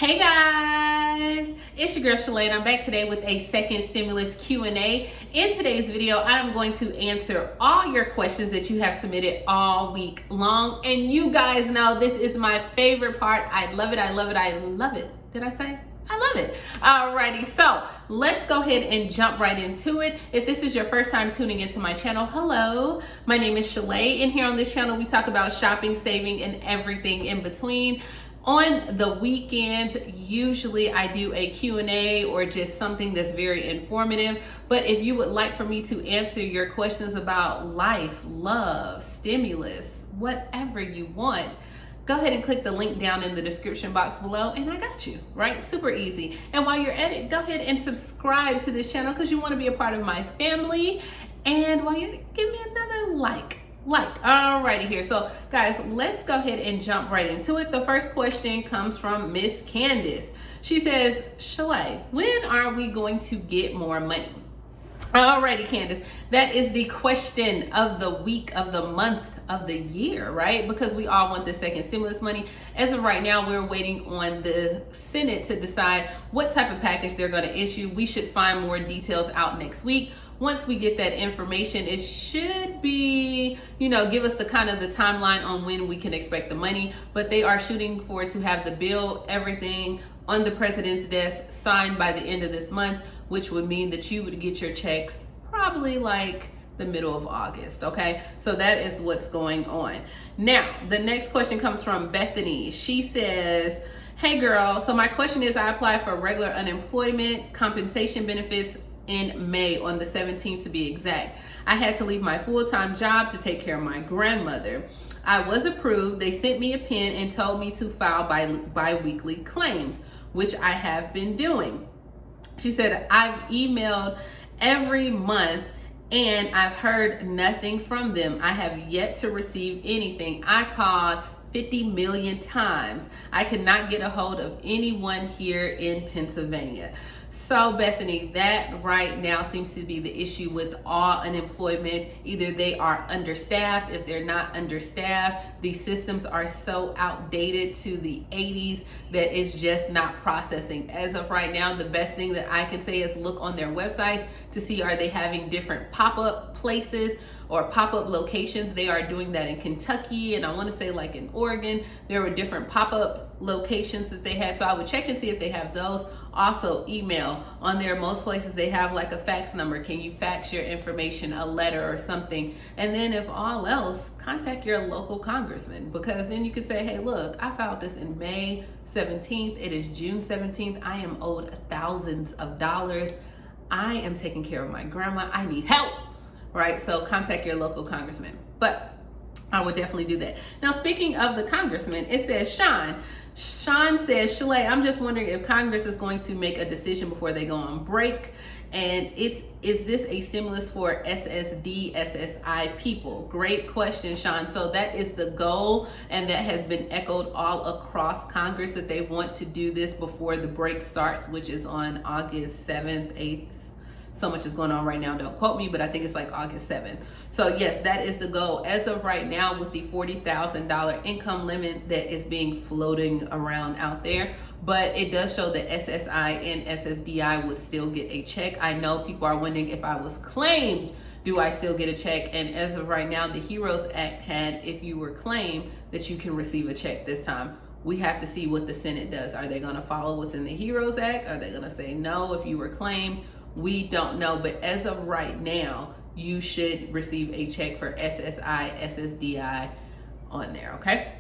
Hey guys, it's your girl Shalae, and I'm back today with a second stimulus Q&A. In today's video, I'm going to answer all your questions that you have submitted all week long. And you guys know this is my favorite part. I love it, I love it, I love it. Did I say? I love it. Alrighty, so let's go ahead and jump right into it. If this is your first time tuning into my channel, hello. My name is Shalae, and here on this channel, we talk about shopping, saving, and everything in between. On the weekends, usually I do a Q&A or just something that's very informative. But if you would like for me to answer your questions about life, love, stimulus, whatever you want, go ahead and click the link down in the description box below and I got you, right? Super easy. And while you're at it, go ahead and subscribe to this channel because you want to be a part of my family. And while you're, give me another like. Alrighty here. So guys, let's go ahead and jump right into it. The first question comes from Miss Candace. She says, Shalae, when are we going to get more money? Alrighty, Candace, that is the question of the week, of the month, of the year, right? Because we all want the second stimulus money. As of right now, we're waiting on the Senate to decide what type of package they're going to issue. We should find more details out next week. Once we get that information, it should be, give us the kind of the timeline on when we can expect the money. But they are shooting for to have the bill, everything on the president's desk signed by the end of this month, which would mean that you would get your checks probably like the middle of August, okay? So that is what's going on. Now, the next question comes from Bethany. She says, hey girl, so my question is, I applied for regular unemployment compensation benefits in May, on the 17th to be exact. I had to leave my full-time job to take care of my grandmother. I was approved. They sent me a pin and told me to file bi-weekly claims, which I have been doing. She said, I've emailed every month and I've heard nothing from them. I have yet to receive anything. I called 50 million times. I could not get a hold of anyone here in Pennsylvania. So Bethany, that right now seems to be the issue with all unemployment. Either they are understaffed. If they're not understaffed, these systems are so outdated to the 80s that it's just not processing. As of right now, the best thing that I can say is look on their websites to see, are they having different pop-up places or pop-up locations. They are doing that in Kentucky, and I want to say like in Oregon, there were different pop-up locations that they had. So I would check and see if they have those. Also email on there. Most places they have like a fax number. Can you fax your information, a letter or something? And then if all else, contact your local congressman, because then you could say, hey, look, I filed this in May 17th. It is June 17th. I am owed thousands of dollars. I am taking care of my grandma. I need help. Right? So contact your local congressman. But I would definitely do that. Now, speaking of the congressman, it says Sean. Sean says, Shalae, I'm just wondering if Congress is going to make a decision before they go on break. And is this a stimulus for Ssdi, SSI people? Great question, Sean. So that is the goal, and that has been echoed all across Congress, that they want to do this before the break starts, which is on August 7th, 8th. So much is going on right now, don't quote me, but I think it's like August 7th. So yes, that is the goal. As of right now, with the $40,000 income limit that is being floating around out there, but it does show that SSI and SSDI would still get a check. I know people are wondering, if I was claimed, do I still get a check? And as of right now, the HEROES Act had, if you were claimed, that you can receive a check this time. We have to see what the Senate does. Are they gonna follow what's in the HEROES Act? Are they gonna say no if you were claimed? We don't know, but as of right now, you should receive a check for SSI, SSDI on there, okay?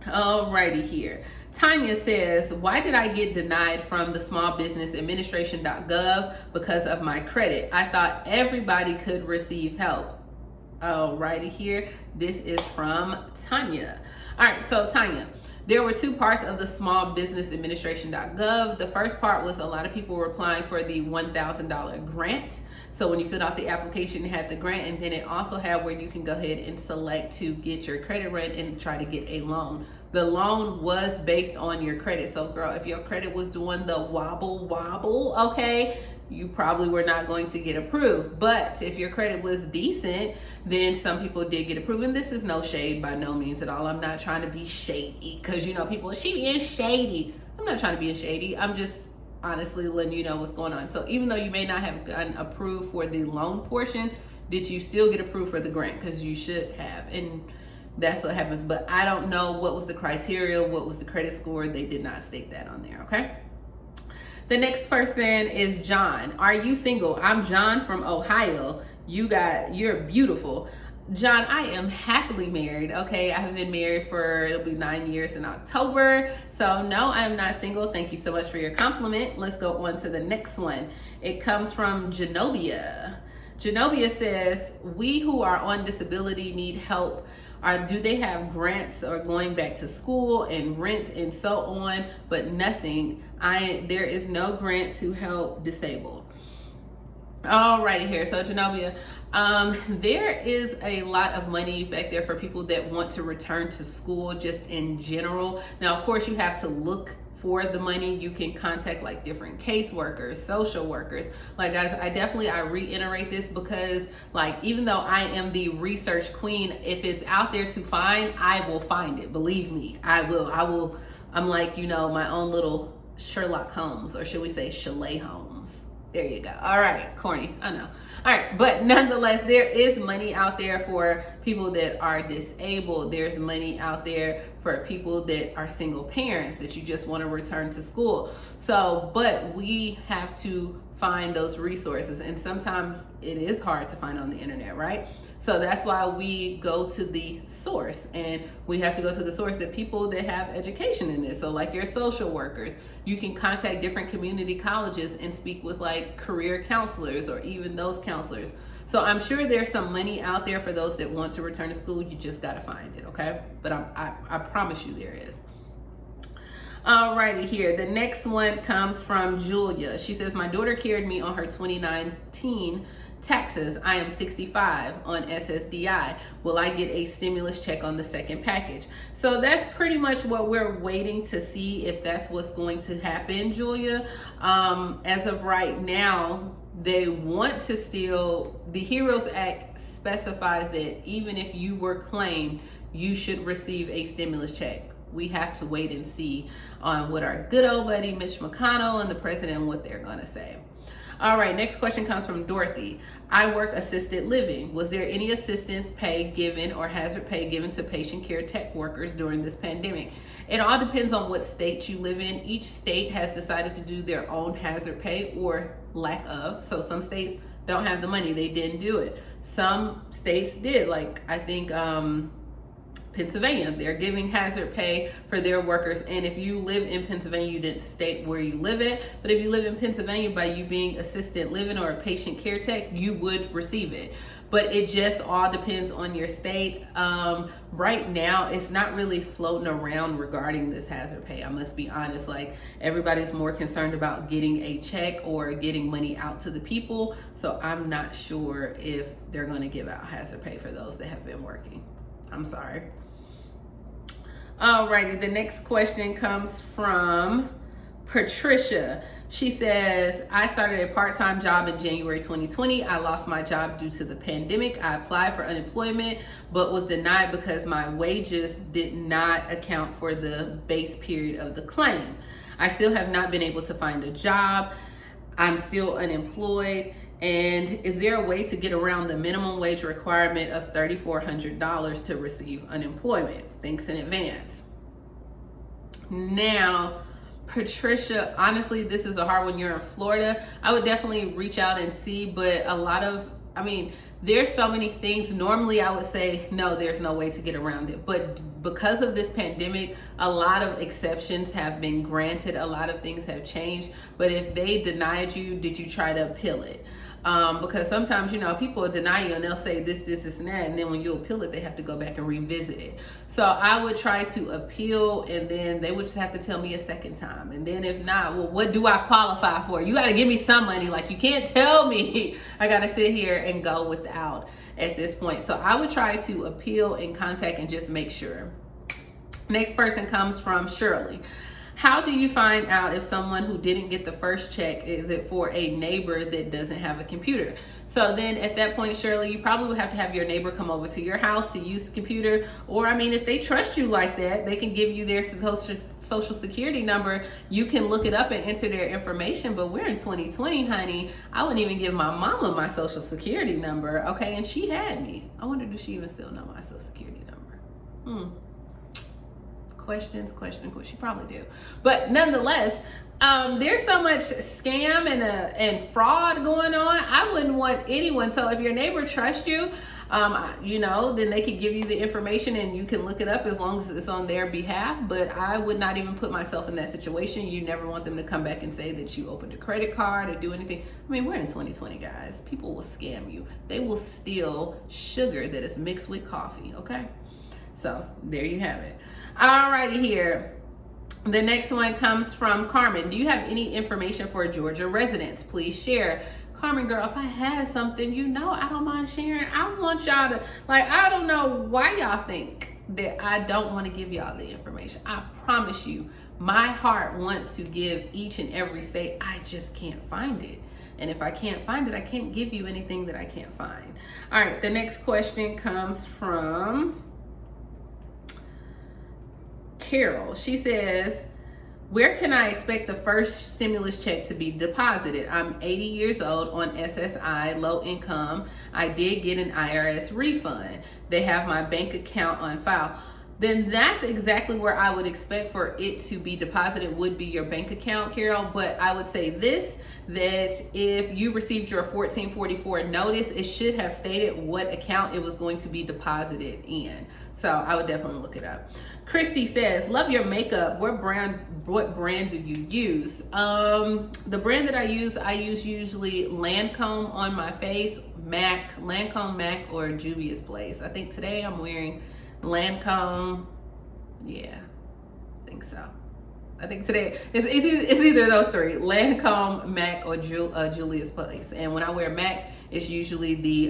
Alrighty here. Tanya says, why did I get denied from the smallbusinessadministration.gov? Because of my credit. I thought everybody could receive help. Alrighty here. This is from Tanya. All right, so Tanya, there were two parts of the smallbusinessadministration.gov. The first part was a lot of people were applying for the $1,000 grant. So when you filled out the application, it had the grant, and then it also had where you can go ahead and select to get your credit rate and try to get a loan. The loan was based on your credit. So girl, if your credit was doing the wobble, okay, you probably were not going to get approved. But if your credit was decent, then some people did get approved. And this is no shade by no means at all. I'm not trying to be shady, because you know people, she being shady. I'm not trying to be shady. I'm just honestly letting you know what's going on. So even though you may not have gotten approved for the loan portion, did you still get approved for the grant? Because you should have, and that's what happens. But I don't know what was the criteria, what was the credit score. They did not state that on there, okay? The next person is John. Are you single? I'm John from Ohio. You're beautiful. John, I am happily married, okay? I have been married for, it'll be 9 years in October. So no, I am not single. Thank you so much for your compliment. Let's go on to the next one. It comes from Genovia. Genovia says, we who are on disability need help. Do they have grants or going back to school and rent and so on, but nothing. There is no grant to help disabled. All right here, so Genovia, there is a lot of money back there for people that want to return to school just in general. Now, of course, you have to look for the money. You can contact like different caseworkers, social workers. Like guys, I reiterate this because like, even though I am the research queen, if it's out there to find, I will find it. Believe me, I will. I'm like, my own little Sherlock Holmes, or should we say Shalae Holmes? There you go. All right, corny, I know. All right, but nonetheless, there is money out there for people that are disabled. There's money out there for people that are single parents that you just want to return to school. So, but we have to find those resources, and sometimes it is hard to find on the internet, right? So that's why we go to the source, and we have to go to the source, that people that have education in this. So like your social workers, you can contact different community colleges and speak with like career counselors or even those counselors. So I'm sure there's some money out there for those that want to return to school. You just got to find it, okay? But I promise you there is. Alrighty here, the next one comes from Julia. She says, my daughter carried me on her 2019 taxes. I am 65 on Ssdi. Will I get a stimulus check on the second package? So that's pretty much what we're waiting to see, if that's what's going to happen, Julia. As of right now, they want to still, the HEROES Act specifies that even if you were claimed, you should receive a stimulus check. We have to wait and see on what our good old buddy Mitch McConnell and the president, what they're going to say. All right, next question comes from Dorothy. I work assisted living. Was there any assistance pay given or hazard pay given to patient care tech workers during this pandemic? It all depends on what state you live in. Each state has decided to do their own hazard pay or lack of. So some states don't have the money, they didn't do it. Some states did, like I think Pennsylvania, they're giving hazard pay for their workers. And if you live in Pennsylvania, you didn't state where you live at, but if you live in Pennsylvania, by you being assistant living or a patient care tech, you would receive it. But it just all depends on your state. Right now, it's not really floating around regarding this hazard pay. I must be honest, like everybody's more concerned about getting a check or getting money out to the people. So I'm not sure if they're gonna give out hazard pay for those that have been working. I'm sorry. Alrighty, the next question comes from Patricia. She says, I started a part-time job in January 2020. I lost my job due to the pandemic. I applied for unemployment, but was denied because my wages did not account for the base period of the claim. I still have not been able to find a job. I'm still unemployed. And is there a way to get around the minimum wage requirement of $3,400 to receive unemployment? Thanks in advance. Now, Patricia, honestly, this is a hard one. You're in Florida. I would definitely reach out and see, but there's so many things. Normally I would say, no, there's no way to get around it. But because of this pandemic, a lot of exceptions have been granted. A lot of things have changed. But if they denied you, did you try to appeal it? Because sometimes, people will deny you and they'll say this, and that. And then when you appeal it, they have to go back and revisit it. So I would try to appeal, and then they would just have to tell me a second time. And then if not, well, what do I qualify for? You got to give me some money. Like, you can't tell me I got to sit here and go without at this point. So I would try to appeal and contact and just make sure. Next person comes from Shirley. How do you find out if someone who didn't get the first check, is it for a neighbor that doesn't have a computer? So then at that point, Shirley, you probably would have to have your neighbor come over to your house to use the computer. Or, if they trust you like that, they can give you their social security number, you can look it up and enter their information. But we're in 2020, honey. I wouldn't even give my mama my social security number, okay? And she had me. I wonder, does she even still know my social security number? Questions. She probably do. But nonetheless, there's so much scam and fraud going on. I wouldn't want anyone. So if your neighbor trusts you, then they could give you the information and you can look it up as long as it's on their behalf. But I would not even put myself in that situation. You never want them to come back and say that you opened a credit card or do anything. I mean, we're in 2020, guys. People will scam you. They will steal sugar that is mixed with coffee, okay? So there you have it. Alrighty here. The next one comes from Carmen. Do you have any information for Georgia residents? Please share. Carmen, girl, if I had something, I don't mind sharing. I want y'all to, I don't know why y'all think that I don't want to give y'all the information. I promise you, my heart wants to give each and every state. I just can't find it. And if I can't find it, I can't give you anything that I can't find. All right, the next question comes from Carol. She says, where can I expect the first stimulus check to be deposited? I'm 80 years old on SSI, low income. I did get an IRS refund. They have my bank account on file. Then that's exactly where I would expect for it to be deposited, would be your bank account, Carol. But I would say this, that if you received your 1444 notice, it should have stated what account it was going to be deposited in. So I would definitely look it up. Christy says, love your makeup. What brand do you use? The brand that I use usually Lancome on my face, Lancome, MAC, or Juvia's Place. I think today I'm wearing Lancome. Yeah, I think so. I think today it's either of those three, Lancome, MAC, or Julia's Place. And when I wear MAC, it's usually the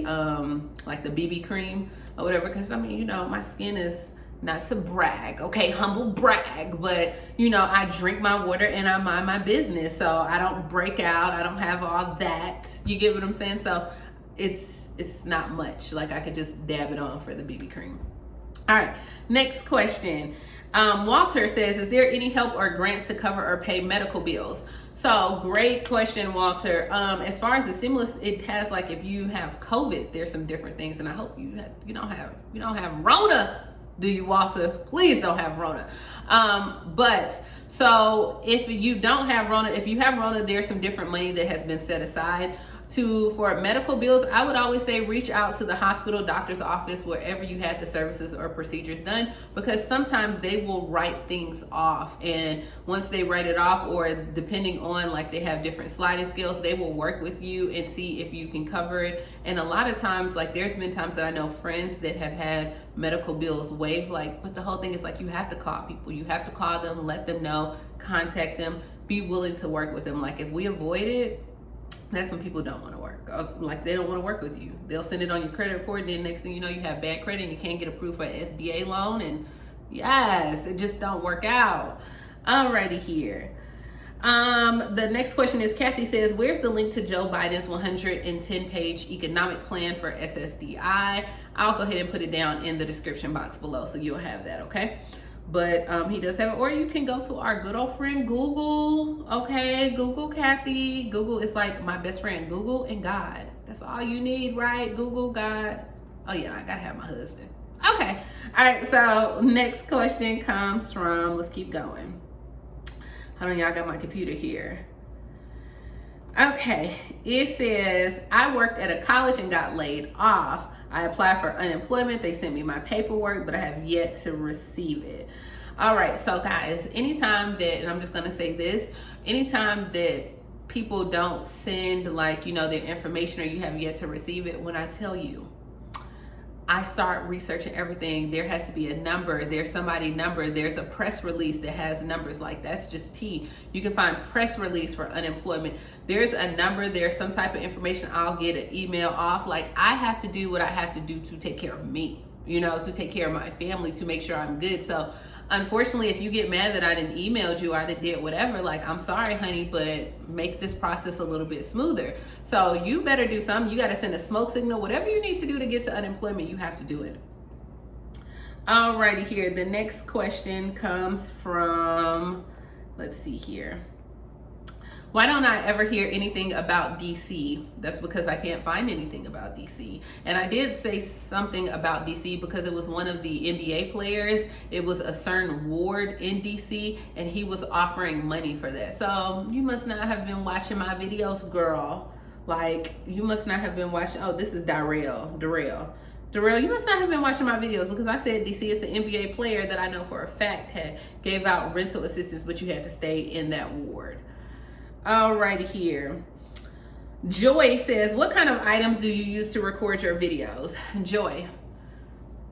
like the BB cream or whatever, because I mean, my skin is, not to brag, okay, humble brag, but I drink my water and I mind my business, so I don't break out, I don't have all that, you get what I'm saying? So it's not much, I could just dab it on for the BB cream. All right, next question. Walter says, is there any help or grants to cover or pay medical bills? So great question, Walter. As far as the stimulus, it has if you have COVID, there's some different things, and I hope you don't have Rona. Do you, Walter? Please don't have Rona. But so if you don't have Rona, if you have Rona, there's some different money that has been set aside for medical bills. I would always say reach out to the hospital, doctor's office, wherever you had the services or procedures done, because sometimes they will write things off, and once they write it off, or depending on they have different sliding scales, they will work with you and see if you can cover it. And a lot of times, there's been times that I know friends that have had medical bills waived, but the whole thing is you have to call people, you have to call them, let them know, contact them, be willing to work with them. If we avoid it, that's when people don't want to work. They don't want to work with you. They'll send it on your credit report, and then next thing you know, you have bad credit and you can't get approved for an SBA loan, and yes, it just don't work out. Alrighty here. The next question is, Kathy says, where's the link to Joe Biden's 110-page economic plan for Ssdi? I'll go ahead and put it down in the description box below, so you'll have that, okay? But he does have it, or you can go to our good old friend Google, okay? Google Kathy. Google is my best friend. Google and God. That's all you need, right? Google, God. Oh yeah, I gotta have my husband. Okay, all right, so next question comes from, let's keep going. Hold on, y'all, got my computer here. Okay, it says, I worked at a college and got laid off. I applied for unemployment. They sent me my paperwork, but I have yet to receive it. All right, so guys, anytime that, and I'm just gonna say this, anytime that people don't send their information, or you have yet to receive it, when I tell you, I start researching everything. There has to be a number. There's somebody number. There's a press release that has numbers. That's just tea. You can find press release for unemployment. There's a number. There's some type of information. I'll get an email off. I have to do what I have to do to take care of me, to take care of my family, to make sure I'm good. So unfortunately, if you get mad that I didn't email you or I didn't did whatever, I'm sorry, honey, but make this process a little bit smoother. So you better do something. You got to send a smoke signal, whatever you need to do to get to unemployment, you have to do it. Alrighty here. The next question comes from, let's see here. Why don't I ever hear anything about DC? That's because I can't find anything about DC. And I did say something about DC because it was one of the NBA players. It was a certain ward in DC and he was offering money for that. So you must not have been watching my videos, girl. Like, you must not have been watching. Oh, this is Darrell, you must not have been watching my videos because I said DC is an NBA player that I know for a fact gave out rental assistance, but you had to stay in that ward. Alrighty here. Joy says, what kind of items do you use to record your videos? Joy,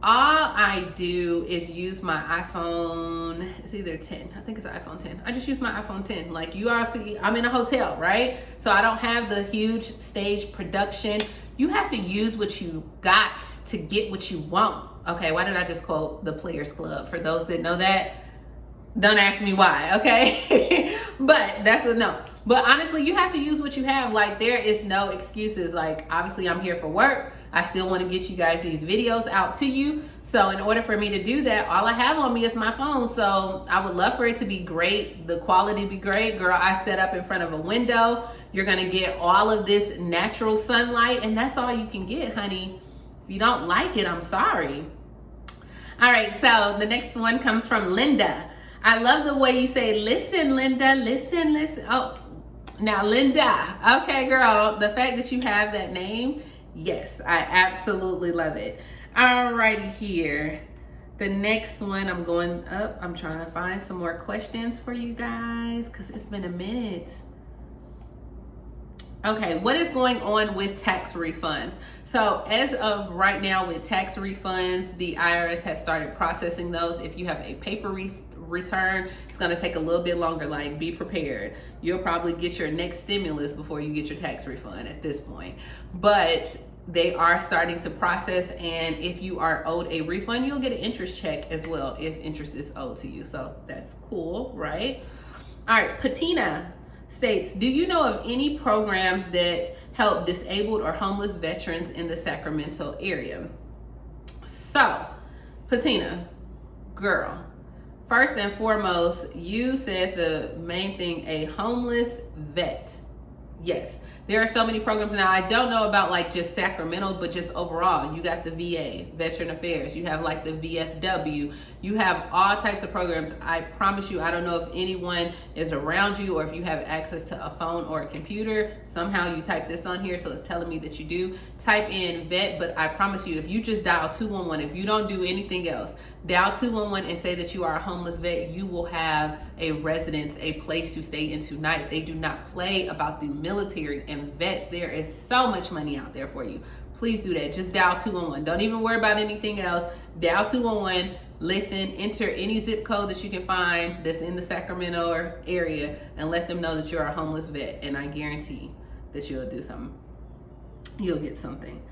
all I do is use my iPhone. It's either 10. I think it's an iPhone 10. I just use my iPhone 10. Like you all see, I'm in a hotel, right? So I don't have the huge stage production. You have to use what you got to get what you want. Okay, why did I just quote the Players Club? For those that know that, don't ask me why, okay? But that's a no. But honestly, you have to use what you have. Like, there is no excuses. Like, obviously I'm here for work. I still want to get you guys these videos out to you. So in order for me to do that, all I have on me is my phone. So I would love for it to be great. The quality be great. Girl, I set up in front of a window. You're going to get all of this natural sunlight, and that's all you can get, honey. If you don't like it, I'm sorry. All right, so the next one comes from Linda. I love the way you say, listen, Linda, listen, listen. Oh, now Linda. Okay, girl, the fact that you have that name, yes, I absolutely love it. All righty here. The next one, I'm going up. I'm trying to find some more questions for you guys because it's been a minute. Okay, what is going on with tax refunds? So as of right now with tax refunds, the IRS has started processing those. If you have a paper return, it's gonna take a little bit longer. Like, be prepared. You'll probably get your next stimulus before you get your tax refund at this point. But they are starting to process, and if you are owed a refund, you'll get an interest check as well if interest is owed to you. So that's cool, right? All right, Patina states, do you know of any programs that help disabled or homeless veterans in the Sacramento area? So, Patina, girl, first and foremost, you said the main thing, a homeless vet. Yes, there are so many programs now. I don't know about like just Sacramento, but just overall, you got the VA, Veteran Affairs, you have like the VFW, you have all types of programs. I promise you, I don't know if anyone is around you or if you have access to a phone or a computer. Somehow you type this on here, so it's telling me that you do. Type in vet, but I promise you, if you just dial 211, if you don't do anything else, dial 211 and say that you are a homeless vet, you will have a residence, a place to stay in tonight. They do not play about the military and vets. There is so much money out there for you. Please do that. Just dial 211. Don't even worry about anything else. Dial 211, listen, enter any zip code that you can find that's in the Sacramento area and let them know that you're a homeless vet, and I guarantee that you'll do something. You'll get something.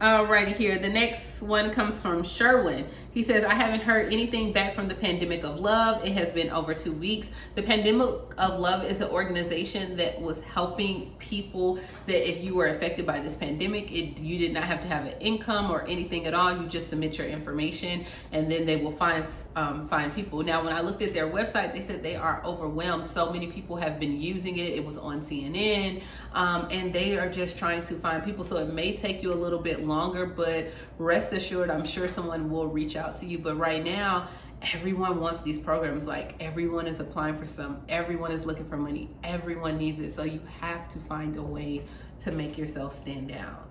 Alrighty here. The next one comes from Sherwin. He says, I haven't heard anything back from the Pandemic of Love. It has been over 2 weeks. The Pandemic of Love is an organization that was helping people that if you were affected by this pandemic, you did not have to have an income or anything at all. You just submit your information and then they will find people. Now, when I looked at their website, they said they are overwhelmed. So many people have been using it. It was on CNN, and they are just trying to find people. So it may take you a little bit longer, but rest assured, I'm sure someone will reach out to you. But right now, everyone wants these programs. Like, everyone is applying for some, everyone is looking for money, everyone needs it. So you have to find a way to make yourself stand out.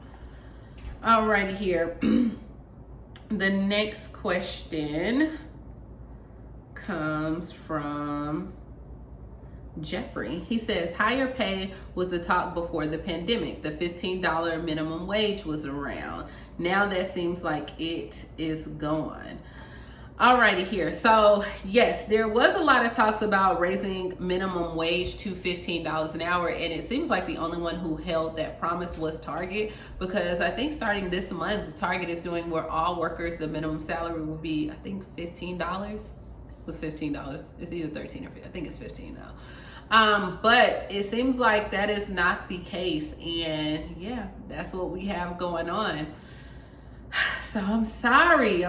Alrighty here. The next question comes from Jeffrey. He says, higher pay was the talk before the pandemic. The $15 minimum wage was around. Now that seems like it is gone. Alrighty here. So yes, there was a lot of talks about raising minimum wage to $15 an hour, and it seems like the only one who held that promise was Target, because I think starting this month, Target is doing where all workers, the minimum salary will be, I think $15. It was $15. It's either 13 or 15. I think it's 15 though. But it seems like that is not the case, and yeah, that's what we have going on. So I'm sorry.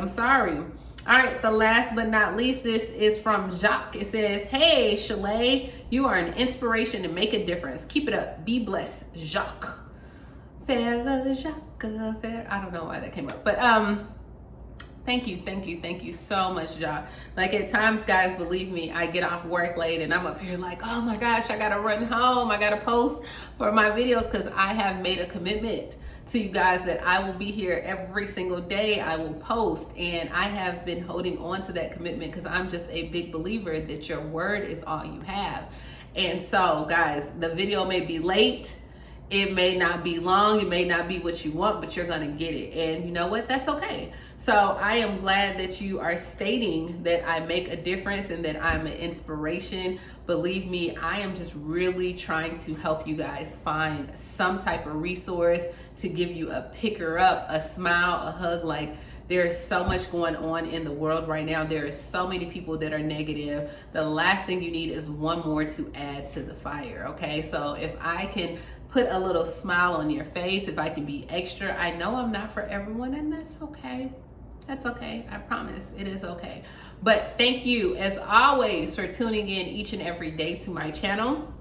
All right, the last but not least, this is from Jacques. It says, hey, Shalae, you are an inspiration to make a difference. Keep it up. Be blessed, Jacques. Fair Jacques, fair. I don't know why that came up, but thank you so much, Jacques. Like at times, guys, believe me, I get off work late and I'm up here like, oh my gosh, I gotta run home. I gotta post for my videos because I have made a commitment to you guys that I will be here every single day. I will post, and I have been holding on to that commitment because I'm just a big believer that your word is all you have. And so, guys, the video may be late. It may not be long, it may not be what you want, but you're gonna get it. And you know what? That's okay. So I am glad that you are stating that I make a difference and that I'm an inspiration. Believe me, I am just really trying to help you guys find some type of resource to give you a picker up, a smile, a hug. Like, there's so much going on in the world right now. There are so many people that are negative. The last thing you need is one more to add to the fire, okay? So if I can put a little smile on your face, if I can be extra, I know I'm not for everyone, and that's okay. That's okay. I promise it is okay. But thank you as always for tuning in each and every day to my channel.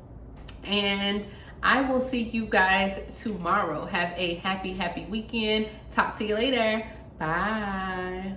And I will see you guys tomorrow. Have a happy weekend. Talk to you later. Bye.